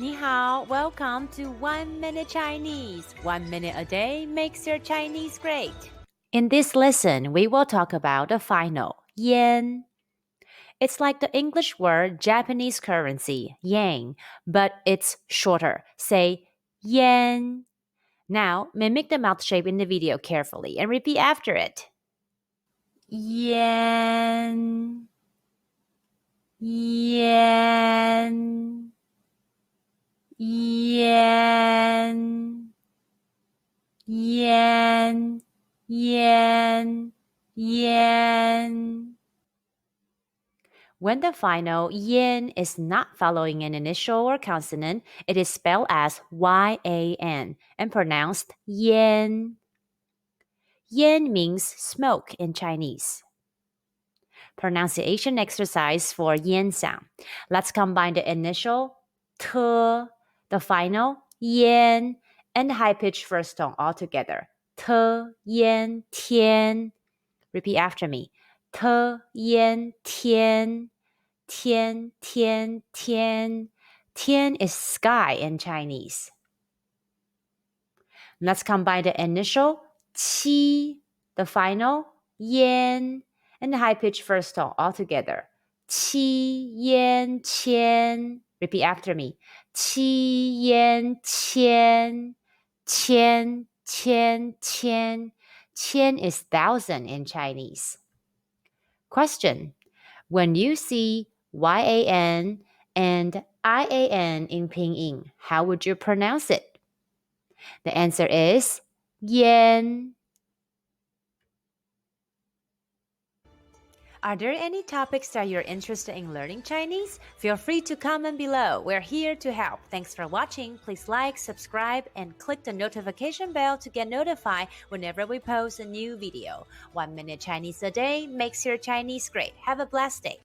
Ni hao, welcome to 1 Minute Chinese. 1 minute a day makes your Chinese great. In this lesson, we will talk about the final, yen. It's like the English word Japanese currency, yang, but it's shorter. Say, yen. Now, mimic the mouth shape in the video carefully and repeat after it. Yen. Yen. Yen. Yen, yen, yen. When the final yen is not following an initial or consonant, it is spelled as yan and pronounced yen. Yen means smoke in Chinese. Pronunciation exercise for yen sound. Let's combine the initial t, the final yen, and the high-pitched first tone all together. T, yen, tian. Repeat after me. T, yen, tian. Tian, tian, tian. Tian is sky in Chinese. Let's combine the initial qi, the final yan, and the high-pitched first tone all together. Qi, yan, qian. Repeat after me. Qi, yan, qian. Qian, qian, qian. Qian is thousand in Chinese. Question. When you see yan and ian in Pinyin, how would you pronounce it? The answer is yen. Are there any topics that you're interested in learning Chinese? Feel free to comment below. We're here to help. Thanks for watching. Please like, subscribe, and click the notification bell to get notified whenever we post a new video. 1 minute Chinese a day makes your Chinese great. Have a blessed day.